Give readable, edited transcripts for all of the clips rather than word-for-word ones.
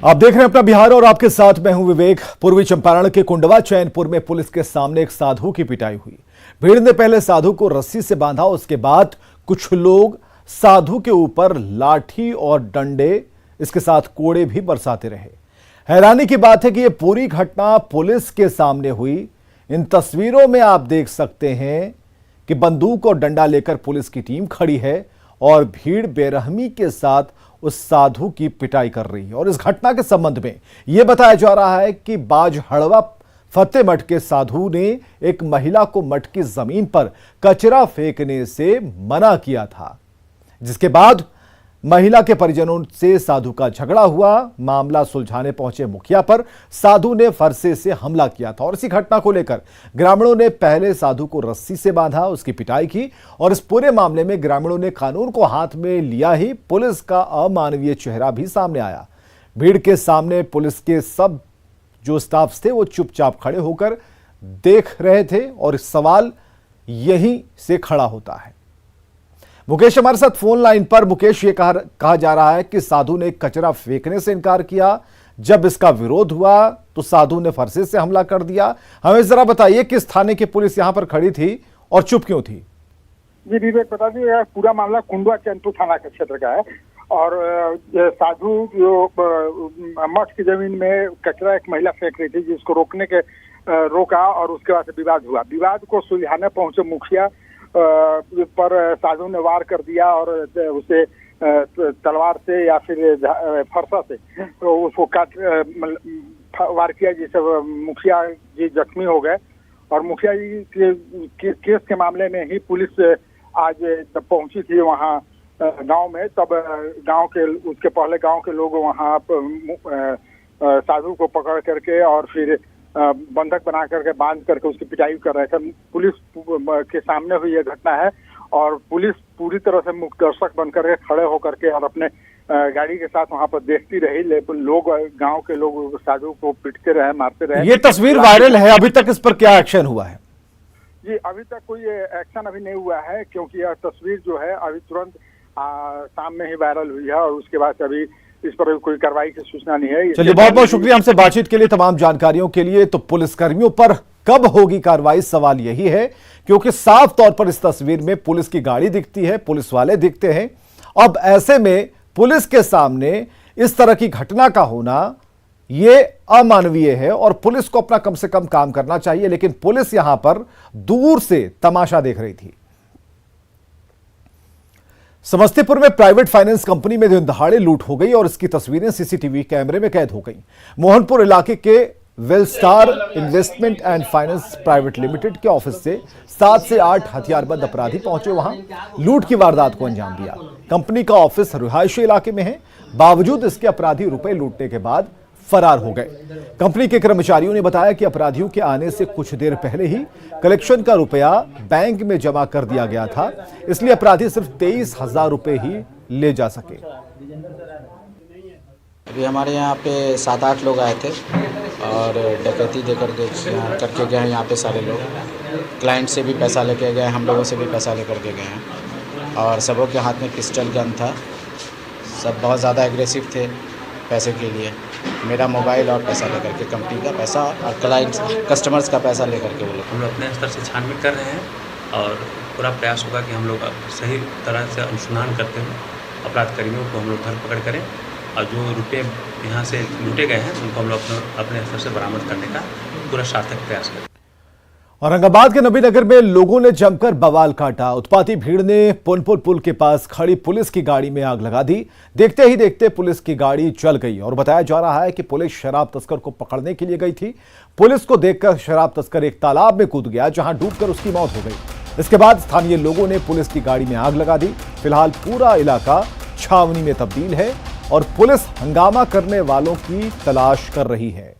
आप देख रहे हैं अपना बिहार और आपके साथ मैं हूं विवेक। पूर्वी चंपारण के कुंडवा चैनपुर में पुलिस के सामने एक साधु की पिटाई हुई। भीड़ ने पहले साधु को रस्सी से बांधा, उसके बाद कुछ लोग साधु के ऊपर लाठी और डंडे, इसके साथ कोड़े भी बरसाते रहे। हैरानी की बात है कि यह पूरी घटना पुलिस के सामने हुई। इन तस्वीरों में आप देख सकते हैं कि बंदूक और डंडा लेकर पुलिस की टीम खड़ी है और भीड़ बेरहमी के साथ उस साधु की पिटाई कर रही है। और इस घटना के संबंध में यह बताया जा रहा है कि बाजहड़वा फतेह मठ के साधु ने एक महिला को मठ की जमीन पर कचरा फेंकने से मना किया था, जिसके बाद महिला के परिजनों से साधु का झगड़ा हुआ। मामला सुलझाने पहुंचे मुखिया पर साधु ने फरसे से हमला किया था और इसी घटना को लेकर ग्रामीणों ने पहले साधु को रस्सी से बांधा, उसकी पिटाई की और इस पूरे मामले में ग्रामीणों ने कानून को हाथ में लिया ही पुलिस का अमानवीय चेहरा भी सामने आया। भीड़ के सामने पुलिस के सब जो स्टाफ थे वो चुपचाप खड़े होकर देख रहे थे और सवाल यहीं से खड़ा होता है। मुकेश हमारे साथ फोन लाइन पर। मुकेश, ये कहा जा रहा है कि साधु ने कचरा फेंकने से इनकार किया, जब इसका विरोध हुआ तो साधु ने फरसे से हमला कर दिया। हमें जरा बताइए किस थाने की पुलिस यहां पर खड़ी थी और चुप क्यों थी? जी विवेक, बता दिए पूरा मामला कुंडवा चैनपुर थाना के क्षेत्र का है और साधु जो मठ की जमीन में कचरा एक महिला फेंक रही थी, जिसको रोकने के रोका और उसके बाद विवाद हुआ। विवाद को सुलझाने पहुंचे मुखिया पर साधु ने वार कर दिया और उसे तलवार से या फिर फरसा से तो उसको वार किया, जिससे मुखिया जी जख्मी हो गए। और मुखिया जी के केस के मामले में ही पुलिस आज जब पहुंची थी वहां गांव में, तब उसके पहले गांव के लोग वहां साधु को पकड़ करके और फिर बंधक बना करके बांध करके उसकी पिटाई कर रहे थे। पुलिस के सामने हुई यह घटना है और पुलिस पूरी तरह से मुख्य दर्शक बनकर के खड़े होकर के और अपने गाड़ी के साथ वहां पर देखती रही, लेकिन लोग गांव के लोग साधु को पीटते रहे, मारते रहे। ये तस्वीर वायरल है, अभी तक इस पर क्या एक्शन हुआ है? जी अभी तक कोई एक्शन अभी नहीं हुआ है, क्योंकि यह तस्वीर जो है अभी तुरंत शाम में ही वायरल हुई है और उसके बाद अभी इस पर कोई कार्रवाई की सूचना नहीं है। चलिए, बहुत बहुत शुक्रिया हमसे बातचीत के लिए, तमाम जानकारियों के लिए। तो पुलिसकर्मियों पर कब होगी कार्रवाई, सवाल यही है, क्योंकि साफ तौर पर इस तस्वीर में पुलिस की गाड़ी दिखती है, पुलिस वाले दिखते हैं। अब ऐसे में पुलिस के सामने इस तरह की घटना का होना ये अमानवीय है और पुलिस को अपना कम से कम काम करना चाहिए, लेकिन पुलिस यहां पर दूर से तमाशा देख रही थी। समस्तीपुर में प्राइवेट फाइनेंस कंपनी में दिन दहाड़े लूट हो गई और इसकी तस्वीरें सीसीटीवी कैमरे में कैद हो गई। मोहनपुर इलाके के Wellstar investment and finance private limited के ऑफिस से 7 से 8 हथियारबंद अपराधी पहुंचे, वहां लूट की वारदात को अंजाम दिया। कंपनी का ऑफिस रिहायशी इलाके में है, बावजूद इसके अपराधी रुपए लूटने के बाद फरार हो गए। कंपनी के कर्मचारियों ने बताया कि अपराधियों के आने से कुछ देर पहले ही कलेक्शन का रुपया बैंक में जमा कर दिया गया था, इसलिए अपराधी सिर्फ 23,000 रुपए ही ले जा सके। अभी हमारे यहाँ पे 7-8 लोग आए थे और डकैती करके गए हैं। यहाँ पे सारे लोग क्लाइंट से भी पैसा लेके गए, हम लोगों से भी पैसा लेकर के गए हैं और सबों के हाथ में पिस्टल गन था। सब बहुत ज़्यादा एग्रेसिव थे पैसे के लिए। मेरा मोबाइल और पैसा लेकर के, कंपनी का पैसा और क्लाइंट्स कस्टमर्स का पैसा लेकर के वो लोग। हम लोग अपने स्तर से छानबीन कर रहे हैं और पूरा प्रयास होगा कि हम लोग सही तरह से अनुसंधान करते हुए अपराध कर्मियों को हम लोग धरपकड़ करें और जो रुपये यहाँ से लूटे गए हैं उनको हम लोग अपने स्तर से बरामद करने का पूरा सार्थक प्रयास करें। औरंगाबाद के नबीनगर में लोगों ने जमकर बवाल काटा। उत्पाती भीड़ ने पुनपुर पुल के पास खड़ी पुलिस की गाड़ी में आग लगा दी। देखते ही देखते पुलिस की गाड़ी जल गई और बताया जा रहा है कि पुलिस शराब तस्कर को पकड़ने के लिए गई थी। पुलिस को देखकर शराब तस्कर एक तालाब में कूद गया, जहां डूबकर उसकी मौत हो गई। इसके बाद स्थानीय लोगों ने पुलिस की गाड़ी में आग लगा दी। फिलहाल पूरा इलाका छावनी में तब्दील है और पुलिस हंगामा करने वालों की तलाश कर रही है।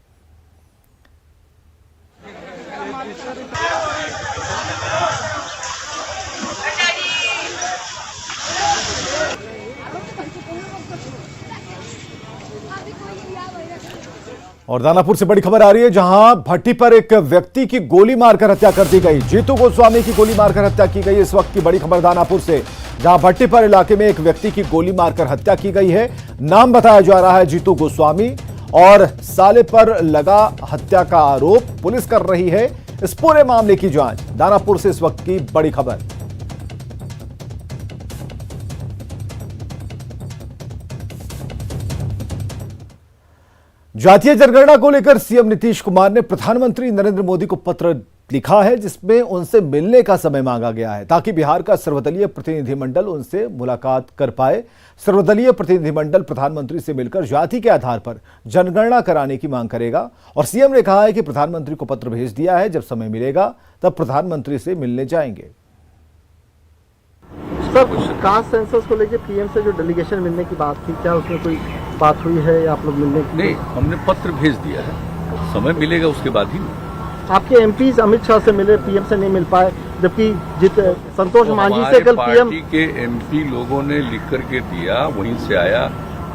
और दानापुर से बड़ी खबर आ रही है, जहां भट्टी पर एक व्यक्ति की गोली मारकर हत्या कर दी गई। जीतू गोस्वामी की गोली मारकर हत्या की गई। इस वक्त की बड़ी खबर दानापुर से, जहां भट्टीपर इलाके में एक व्यक्ति की गोली मारकर हत्या की गई है। नाम बताया जा रहा है जीतू गोस्वामी और साले पर लगा हत्या का आरोप। पुलिस कर रही है इस पूरे मामले की जांच। दानापुर से इस वक्त की बड़ी खबर। जातीय जनगणना को लेकर सीएम नीतीश कुमार ने प्रधानमंत्री नरेंद्र मोदी को पत्र लिखा है, जिसमें उनसे मिलने का समय मांगा गया है ताकि बिहार का सर्वदलीय प्रतिनिधिमंडल उनसे मुलाकात कर पाए। सर्वदलीय प्रतिनिधिमंडल प्रधानमंत्री से मिलकर जाति के आधार पर जनगणना कराने की मांग करेगा और सीएम ने कहा है कि प्रधानमंत्री को पत्र भेज दिया है, जब समय मिलेगा तब प्रधानमंत्री से मिलने जाएंगे। कास्ट सेंसस को लेकर पीएम से जो डेलीगेशन मिलने की बात थी, क्या उसमें कोई बात हुई है या आप लोग मिलने की? नहीं, हमने पत्र भेज दिया है, समय मिलेगा उसके बाद ही। आपके एमपीज अमित शाह से मिले, पीएम से नहीं मिल पाए, जबकि संतोष मांझी से कल पीएम पार्टी के एमपी लोगों ने लिख करके दिया, वहीं से आया,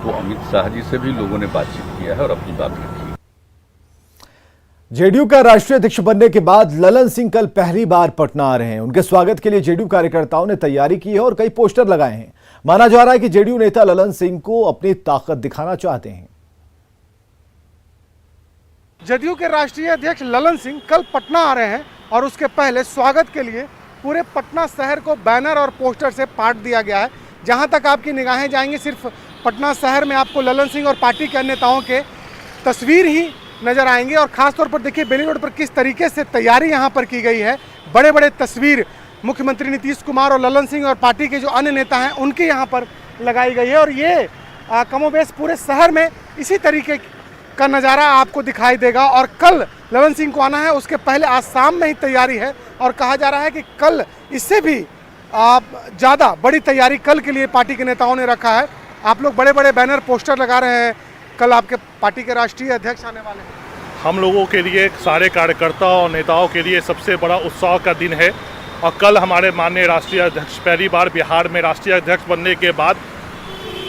तो अमित शाह जी से भी लोगों ने बातचीत किया है और अपनी बात रखी। जेडीयू का राष्ट्रीय अध्यक्ष बनने के बाद ललन सिंह कल पहली बार पटना आ रहे हैं। उनके स्वागत के लिए जेडीयू कार्यकर्ताओं ने तैयारी की है और कई पोस्टर लगाए हैं। माना जा रहा है कि जेडीयू नेता ललन सिंह को अपनी ताकत दिखाना चाहते हैं। जदयू के राष्ट्रीय अध्यक्ष ललन सिंह कल पटना आ रहे हैं और उसके पहले स्वागत के लिए पूरे पटना शहर को बैनर और पोस्टर से पाट दिया गया है। जहां तक आपकी निगाहें जाएंगी, सिर्फ पटना शहर में आपको ललन सिंह और पार्टी के अन्य नेताओं के तस्वीर ही नजर आएंगे। और खासतौर पर देखिए बेली रोड पर किस तरीके से तैयारी यहां पर की गई है। बड़े बड़े तस्वीर मुख्यमंत्री नीतीश कुमार और ललन सिंह और पार्टी के जो अन्य नेता हैं उनकी यहां पर लगाई गई है। और ये कमोबेश पूरे शहर में इसी तरीके का नज़ारा आपको दिखाई देगा। और कल ललन सिंह को आना है, उसके पहले आज शाम में ही तैयारी है और कहा जा रहा है कि कल इससे भी ज़्यादा बड़ी तैयारी कल के लिए पार्टी के नेताओं ने रखा है। आप लोग बड़े बड़े बैनर पोस्टर लगा रहे हैं, कल आपके पार्टी के राष्ट्रीय अध्यक्ष आने वाले हैं। हम लोगों के लिए, सारे कार्यकर्ताओं और नेताओं के लिए सबसे बड़ा उत्साह का दिन है। और कल हमारे माननीय राष्ट्रीय अध्यक्ष पहली बार बिहार में राष्ट्रीय अध्यक्ष बनने के बाद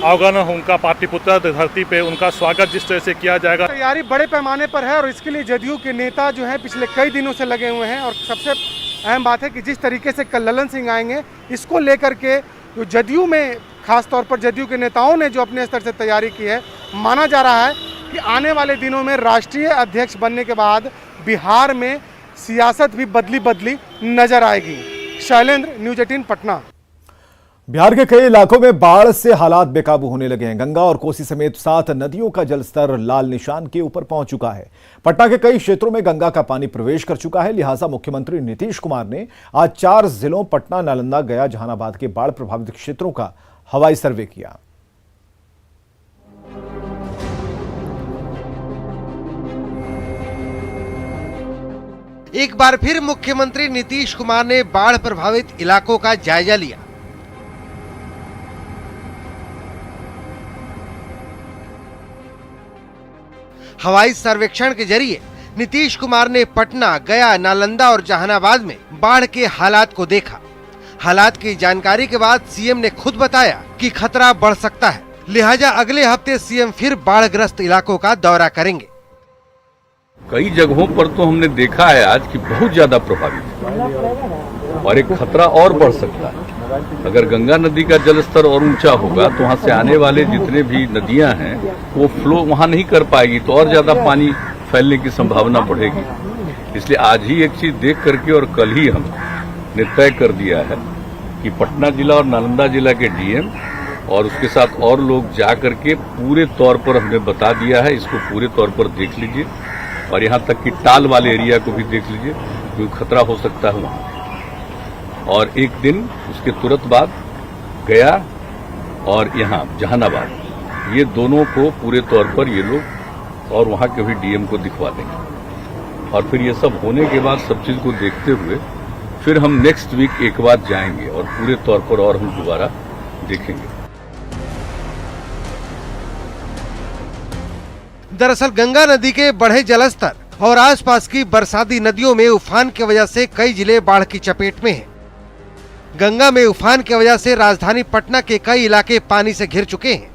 अवगण उनका पाटलिपुत्र धरती पे उनका स्वागत जिस तरह से किया जाएगा। तैयारी बड़े पैमाने पर है और इसके लिए जदयू के नेता जो हैं पिछले कई दिनों से लगे हुए हैं। और सबसे अहम बात है कि जिस तरीके से कल ललन सिंह आएंगे, इसको लेकर के जो जदयू में खासतौर पर जदयू के नेताओं ने जो अपने स्तर से तैयारी की है, माना जा रहा है कि आने वाले दिनों में राष्ट्रीय अध्यक्ष बनने के बाद बिहार में सियासत भी बदली नजर आएगी। शैलेंद्र, न्यूज 18 पटना। बिहार के कई इलाकों में बाढ़ से हालात बेकाबू होने लगे हैं। गंगा और कोसी समेत 7 नदियों का जलस्तर लाल निशान के ऊपर पहुंच चुका है। पटना के कई क्षेत्रों में गंगा का पानी प्रवेश कर चुका है। लिहाजा मुख्यमंत्री नीतीश कुमार ने आज 4 जिलों पटना, नालंदा, गया, जहानाबाद के बाढ़ प्रभावित क्षेत्रों का हवाई सर्वे किया। एक बार फिर मुख्यमंत्री नीतीश कुमार ने बाढ़ प्रभावित इलाकों का जायजा लिया। हवाई सर्वेक्षण के जरिए नीतीश कुमार ने पटना, गया, नालंदा और जहानाबाद में बाढ़ के हालात को देखा। हालात की जानकारी के बाद सीएम ने खुद बताया कि खतरा बढ़ सकता है, लिहाजा अगले हफ्ते सीएम फिर बाढ़ग्रस्त इलाकों का दौरा करेंगे। कई जगहों पर तो हमने देखा है आज कि बहुत ज्यादा प्रभावित है और एक खतरा और बढ़ सकता है। अगर गंगा नदी का जलस्तर और ऊंचा होगा तो वहां से आने वाले जितने भी नदियां हैं वो फ्लो वहां नहीं कर पाएगी, तो और ज्यादा पानी फैलने की संभावना बढ़ेगी। इसलिए आज ही एक चीज देख करके और कल ही हमने तय कर दिया है कि पटना जिला और नालंदा जिला के डीएम और उसके साथ और लोग जा करके पूरे तौर पर हमने बता दिया है, इसको पूरे तौर पर देख लीजिए और यहाँ तक कि टाल वाले एरिया को भी देख लीजिए क्योंकि खतरा हो सकता है वहाँ। और एक दिन उसके तुरंत बाद गया और यहाँ जहानाबाद, ये दोनों को पूरे तौर पर ये लोग और वहाँ के भी डीएम को दिखवा देंगे। और फिर ये सब होने के बाद सब चीज को देखते हुए फिर हम नेक्स्ट वीक एक बार जाएंगे और पूरे तौर पर और हम दोबारा देखेंगे। दरअसल गंगा नदी के बढ़े जलस्तर और आसपास की बरसाती नदियों में उफान की वजह से कई जिले बाढ़ की चपेट में हैं। गंगा में उफान की वजह से राजधानी पटना के कई इलाके पानी से घिर चुके हैं।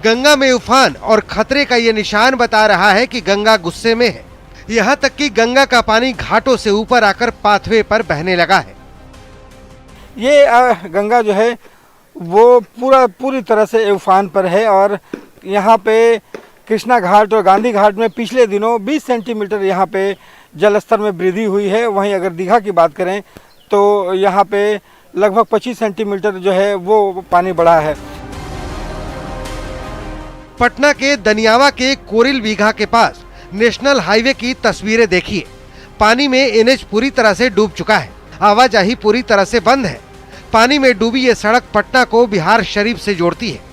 गंगा में उफान और खतरे का ये निशान बता रहा है कि गंगा गुस्से में है। यहाँ तक कि गंगा का पानी घाटों से ऊपर आकर पाथवे पर बहने लगा है। ये गंगा जो है वो पूरी तरह से उफान पर है और यहाँ पे कृष्णा घाट और गांधी घाट में पिछले दिनों 20 सेंटीमीटर यहाँ पे जलस्तर में वृद्धि हुई है। वहीं अगर दीघा की बात करें तो यहाँ पे लगभग 25 सेंटीमीटर जो है वो पानी बढ़ा है। पटना के दनियावा के कोरिल बीघा के पास नेशनल हाईवे की तस्वीरें देखिए। पानी में एनएच पूरी तरह से डूब चुका है, आवाजाही पूरी तरह से बंद है। पानी में डूबी ये सड़क पटना को बिहार शरीफ से जोड़ती है।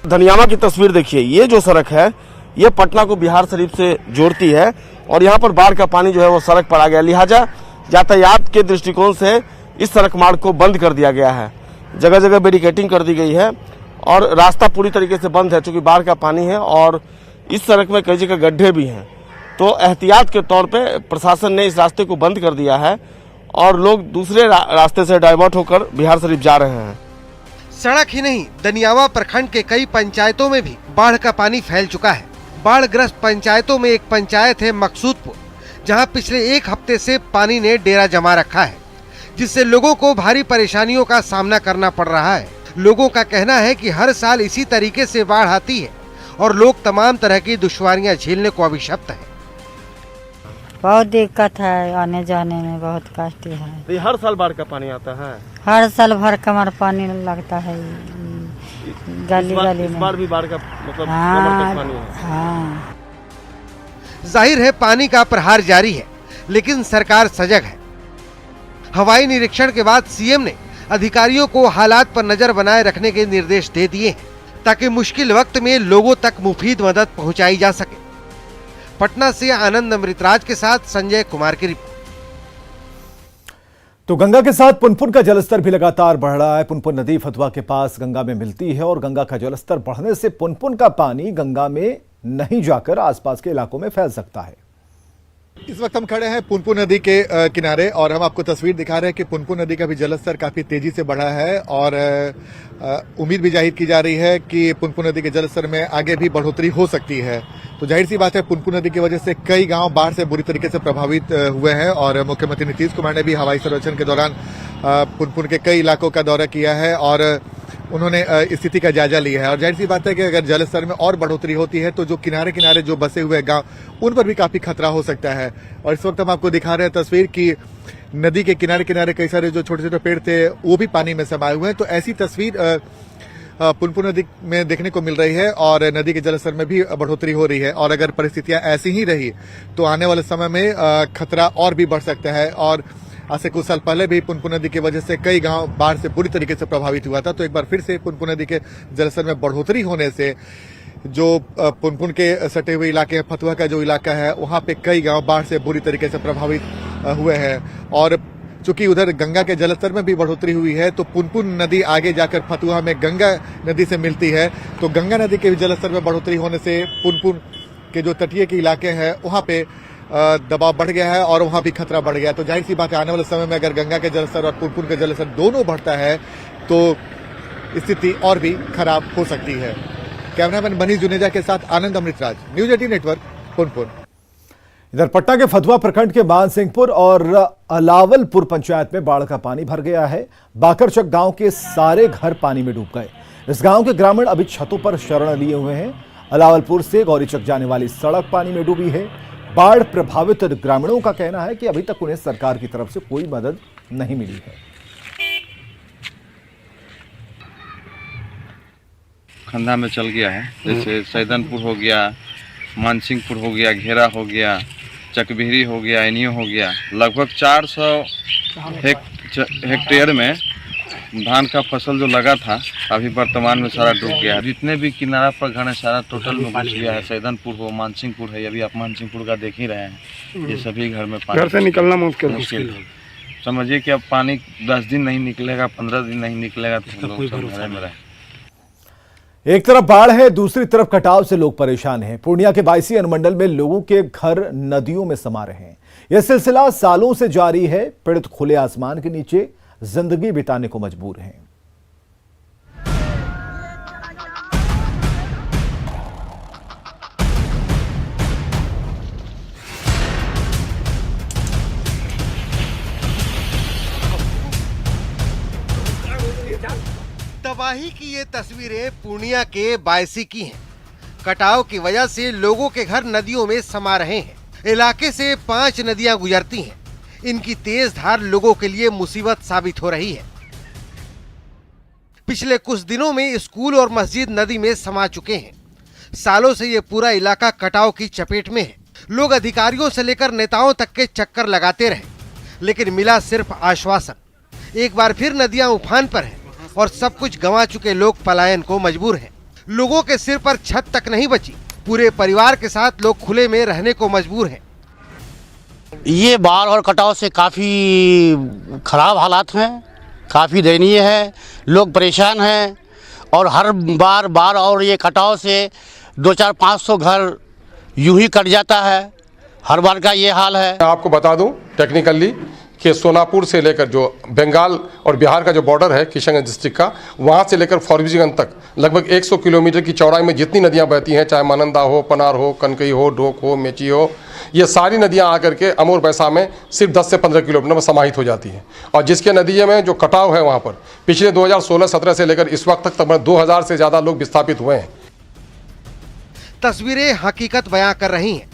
दनियावा की तस्वीर देखिए, ये जो सड़क है ये पटना को बिहार शरीफ से जोड़ती है और यहाँ पर बाढ़ का पानी जो है वो सड़क पर आ गया, लिहाजा यातायात के दृष्टिकोण से इस सड़क मार्ग को बंद कर दिया गया है। जगह जगह बैरिकेडिंग कर दी गई है और रास्ता पूरी तरीके से बंद है क्योंकि बाढ़ का पानी है और इस सड़क में कई जगह गड्ढे भी हैं। तो एहतियात के तौर पे प्रशासन ने इस रास्ते को बंद कर दिया है और लोग दूसरे रास्ते से डाइवर्ट होकर बिहार शरीफ जा रहे हैं। सड़क ही नहीं, दनियावा प्रखंड के कई पंचायतों में भी बाढ़ का पानी फैल चुका है। बाढ़ग्रस्त पंचायतों में एक पंचायत है मकसूदपुर, जहां पिछले एक हफ्ते से पानी ने डेरा जमा रखा है, जिससे लोगों को भारी परेशानियों का सामना करना पड़ रहा है। लोगों का कहना है कि हर साल इसी तरीके से बाढ़ आती है और लोग तमाम तरह की दुश्वारियां झेलने को अभिशप्त है। बहुत दिक्कत है, आने जाने में बहुत कष्ट है। तो हर साल बाढ़ का पानी आता है? हर साल भर कमर पानी लगता है गली गली में। इस बार भी बाढ़ का मतलब हाँ, पानी है। हाँ। जाहिर है पानी का प्रहार जारी है, लेकिन सरकार सजग है। हवाई निरीक्षण के बाद सीएम ने अधिकारियों को हालात पर नजर बनाए रखने के निर्देश दे दिए हैं, ताकि मुश्किल वक्त में लोगों तक मुफीद मदद पहुंचाई जा सके। पटना से आनंद अमृतराज के साथ संजय कुमार की रिपोर्ट। तो गंगा के साथ पुनपुन का जलस्तर भी लगातार बढ़ रहा है। पुनपुन नदी फतवा के पास गंगा में मिलती है और गंगा का जलस्तर बढ़ने से पुनपुन का पानी गंगा में नहीं जाकर आसपास के इलाकों में फैल सकता है। इस वक्त हम खड़े हैं पुनपुन नदी के किनारे और हम आपको तस्वीर दिखा रहे हैं कि पुनपुन नदी का भी जलस्तर काफी तेजी से बढ़ा है और उम्मीद भी जाहिर की जा रही है कि पुनपुन नदी के जलस्तर में आगे भी बढ़ोतरी हो सकती है। तो जाहिर सी बात है पुनपुन नदी की वजह से कई गांव बाढ़ से बुरी तरीके से प्रभावित हुए हैं और मुख्यमंत्री नीतीश कुमार ने भी हवाई सर्वेक्षण के दौरान पुनपुन के कई इलाकों का दौरा किया है और उन्होंने स्थिति का जायजा लिया है। और जाहिर सी बात है कि अगर जलस्तर में और बढ़ोतरी होती है तो जो किनारे किनारे जो बसे हुए गांव उन पर भी काफी खतरा हो सकता है। और इस वक्त हम आपको दिखा रहे हैं तस्वीर की नदी के किनारे किनारे कई सारे जो छोटे छोटे पेड़ थे वो भी पानी में समाये हुए हैं। तो ऐसी तस्वीर पुनपुन नदी में देखने को मिल रही है और नदी के जलस्तर में भी बढ़ोतरी हो रही है और अगर परिस्थितियां ऐसी ही रही तो आने वाले समय में खतरा और भी बढ़ सकता है। और आज से कुछ साल पहले भी पुनपुन नदी की वजह से कई गांव बाढ़ से बुरी तरीके से प्रभावित हुआ था। तो एक बार फिर से पुनपुन नदी के जलस्तर में बढ़ोतरी होने से जो पुनपुन के सटे हुए इलाके हैं, फतुहा का जो इलाका है, वहां पे कई गांव बाढ़ से बुरी तरीके से प्रभावित हुए हैं। और चूंकि उधर गंगा के जलस्तर में भी बढ़ोतरी हुई है तो पुनपुन नदी आगे जाकर फतुहा में गंगा नदी से मिलती है। तो गंगा नदी के जलस्तर में बढ़ोतरी होने से पुनपुन के जो तटीय के इलाके हैं वहां पे दबाव बढ़ गया है और वहां भी खतरा बढ़ गया है। तो जाहिर सी बात है आने वाले समय में अगर गंगा के जलस्तर और पुनपुन के जलस्तर दोनों बढ़ता है तो स्थिति और भी खराब हो सकती है। कैमरामैन मनीष जुनेजा के साथ आनंद अमृतराज, न्यूज 18 नेटवर्क, पुनपुन। इधर पटना के फतुहा प्रखंड के मानसिंहपुर और अलावलपुर पंचायत में बाढ़ का पानी भर गया है। बाकरचक गांव के सारे घर पानी में डूब गए। इस गांव के ग्रामीण अभी छतों पर शरण लिए हुए हैं। अलावलपुर से गौरीचक जाने वाली सड़क पानी में डूबी है। बाढ़ प्रभावित ग्रामीणों का कहना है कि अभी तक उन्हें सरकार की तरफ से कोई मदद नहीं मिली है। खंधा में चल गया है, जैसे सैदनपुर हो गया, मानसिंहपुर हो गया, घेरा हो गया, चकबिहरी हो गया, एनियो हो गया। लगभग 400 हेक्टेयर में धान का फसल जो लगा था अभी वर्तमान में सारा डूब गया है। जितने भी किनारा पर घर है सारा टोटल में घुस गया है। सैदनपुर हो, मानसिंहपुर है, अभी आप मानसिंहपुर का देख ही रहे हैं। ये सभी घर में पानी, घर से निकलना मुश्किल। समझिए कि अब पानी 10 दिन नहीं निकलेगा, 15 दिन नहीं निकलेगा तो लोग सब घरे में रहे। एक तरफ बाढ़ है, दूसरी तरफ कटाव से लोग परेशान हैं। पूर्णिया के बायसी अनुमंडल में लोगों के घर नदियों में समा रहे हैं। यह सिलसिला सालों से जारी है। पीड़ित खुले आसमान के नीचे जिंदगी बिताने को मजबूर हैं। तबाही की ये तस्वीरें पूर्णिया के बायसी की हैं। कटाव की वजह से लोगों के घर नदियों में समा रहे हैं। इलाके से 5 नदियां गुजरती हैं। इनकी तेज धार लोगों के लिए मुसीबत साबित हो रही है। पिछले कुछ दिनों में स्कूल और मस्जिद नदी में समा चुके हैं। सालों से ये पूरा इलाका कटाव की चपेट में है। लोग अधिकारियों से लेकर नेताओं तक के चक्कर लगाते रहे, लेकिन मिला सिर्फ आश्वासन। एक बार फिर नदियां उफान पर हैं और सब कुछ गंवा चुके लोग पलायन को मजबूर हैं। लोगों के सिर पर छत तक नहीं बची। पूरे परिवार के साथ लोग खुले में रहने को मजबूर हैं। ये बाढ़ और कटाव से काफ़ी खराब हालात हैं, काफ़ी दयनीय है। लोग परेशान हैं और हर बार बाढ़ और ये कटाव से 200-500 घर यूं ही कट जाता है। हर बार का ये हाल है। आपको बता दूं टेक्निकली कि सोनापुर से लेकर जो बंगाल और बिहार का जो बॉर्डर है किशनगंज डिस्ट्रिक्ट का, वहाँ से लेकर फॉरबिसगंज तक लगभग 100 किलोमीटर की चौड़ाई में जितनी नदियाँ बहती हैं, चाहे मानंदा हो, पनार हो, कनकई हो, ढोक हो, मेची हो, ये सारी नदियाँ आकर के अमूर बैसा में सिर्फ 10 से 15 किलोमीटर में समाहित हो जाती हैं। और जिसके नदिये में जो कटाव है वहाँ पर पिछले 2016-17 से लेकर इस वक्त तक तकरीबन 2000 से ज़्यादा लोग विस्थापित हुए हैं। तस्वीरें हकीकत बयां कर रही हैं।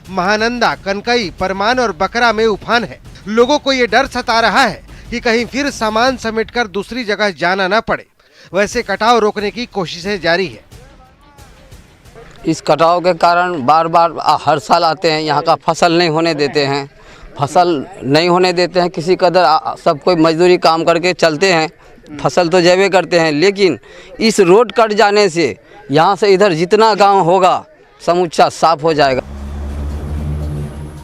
महानंदा, कनकई, परमान और बकरा में उफान है। लोगों को ये डर सता रहा है कि कहीं फिर सामान समेटकर दूसरी जगह जाना न पड़े। वैसे कटाव रोकने की कोशिशें जारी है। इस कटाव के कारण बार बार हर साल आते हैं, यहाँ का फसल नहीं होने देते हैं। फसल नहीं होने देते हैं, किसी कदर सब कोई मजदूरी काम करके चलते हैं, फसल तो जैवे करते हैं। लेकिन इस रोड कट जाने से यहाँ से इधर जितना गांव होगा समूचा साफ हो जाएगा।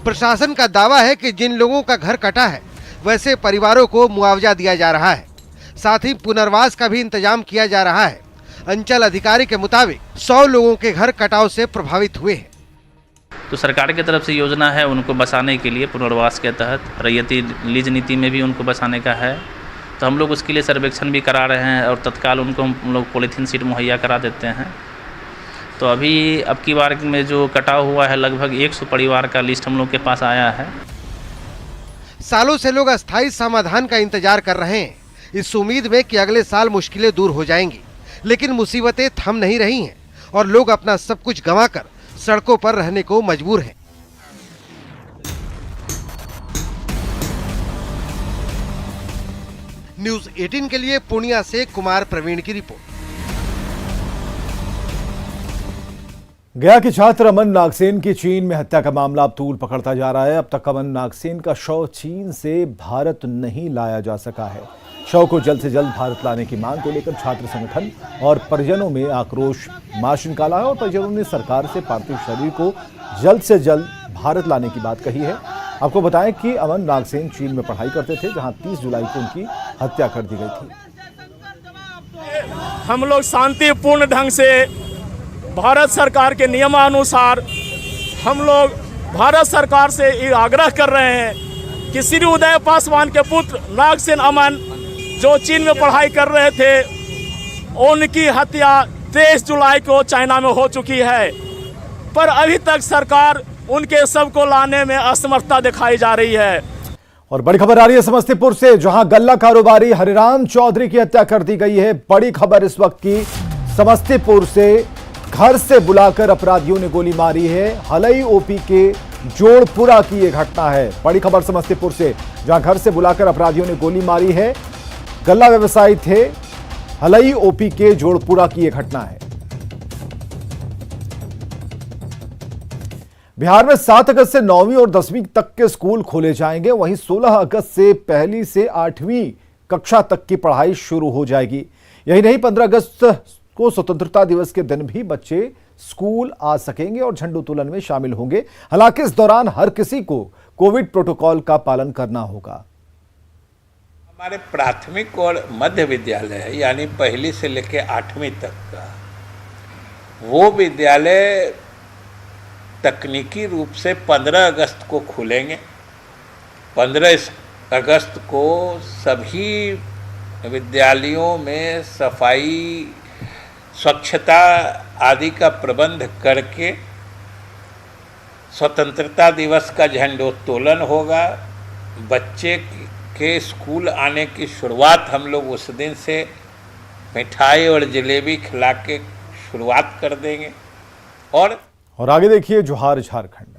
प्रशासन का दावा है कि जिन लोगों का घर कटा है वैसे परिवारों को मुआवजा दिया जा रहा है। साथ ही पुनर्वास का भी इंतजाम किया जा रहा है। अंचल अधिकारी के मुताबिक 100 लोगों के घर कटाव से प्रभावित हुए हैं। तो सरकार की तरफ से योजना है उनको बसाने के लिए, पुनर्वास के तहत रैयती लीज नीति में भी उनको बसाने का है। तो हम लोग उसके लिए सर्वेक्षण भी करा रहे हैं और तत्काल उनको हम लोग पॉलीथीन सीट मुहैया करा देते हैं। तो अभी अब की बार में जो कटाव हुआ है लगभग 100 परिवार का लिस्ट हम लोग के पास आया है। सालों से लोग अस्थायी समाधान का इंतजार कर रहे हैं, इस उम्मीद में कि अगले साल मुश्किलें दूर हो जाएंगी। लेकिन मुसीबतें थम नहीं रही हैं और लोग अपना सब कुछ गंवाकर सड़कों पर रहने को मजबूर हैं। न्यूज़ 18 के लिए पूर्णिया से कुमार प्रवीण की रिपोर्ट। गया के छात्र अमन नागसेन की चीन में हत्या का मामला अब तूल पकड़ता जा रहा है। अब तक अमन नागसेन का शव चीन से भारत नहीं लाया जा सका है। शव को जल्द से जल्द भारत लाने की मांग को लेकर छात्र संगठन और परिजनों में आक्रोश मार्च निकाला है और परिजनों ने सरकार से पार्थिव शरीर को जल्द से जल्द भारत लाने की बात कही है। आपको बताएं कि अमन नागसेन चीन में पढ़ाई करते थे, जहां 30 जुलाई को उनकी हत्या कर दी गई थी। हम लोग शांतिपूर्ण ढंग से भारत सरकार के नियमानुसार हम लोग भारत सरकार से ये आग्रह कर रहे हैं कि श्री उदय पासवान के पुत्र नागसेन अमन जो चीन में पढ़ाई कर रहे थे, उनकी हत्या 23 जुलाई को चाइना में हो चुकी है, पर अभी तक सरकार उनके शव को लाने में असमर्थता दिखाई जा रही है। और बड़ी खबर आ रही है समस्तीपुर से, जहां गल्ला कारोबारी हरिराम चौधरी की हत्या कर दी गई है। बड़ी खबर इस वक्त की समस्तीपुर से, घर से बुलाकर अपराधियों ने गोली मारी है। हलई ओपी के जोड़पुरा की यह घटना है। बड़ी खबर समस्तीपुर से, जहां घर से बुलाकर अपराधियों ने गोली मारी है। गल्ला व्यवसायी थे, हलई ओपी के जोड़पुरा की यह घटना है। बिहार में 7 अगस्त से 9वीं और 10वीं तक के स्कूल खोले जाएंगे। वहीं 16 अगस्त से 1ली से 8वीं कक्षा तक की पढ़ाई शुरू हो जाएगी। यही नहीं, 15 अगस्त को स्वतंत्रता दिवस के दिन भी बच्चे स्कूल आ सकेंगे और झंडोत्तोलन में शामिल होंगे। हालांकि इस दौरान हर किसी को कोविड प्रोटोकॉल का पालन करना होगा। हमारे प्राथमिक और मध्य विद्यालय है, यानी 1ली से लेकर 8वीं तक का, वो विद्यालय तकनीकी रूप से 15 अगस्त को खुलेंगे। 15 अगस्त को सभी विद्यालयों में सफाई, स्वच्छता आदि का प्रबंध करके स्वतंत्रता दिवस का झंडोत्तोलन होगा। बच्चे के स्कूल आने की शुरुआत हम लोग उस दिन से मिठाई और जलेबी खिला के शुरुआत कर देंगे। और आगे देखिए जोहार झारखंड।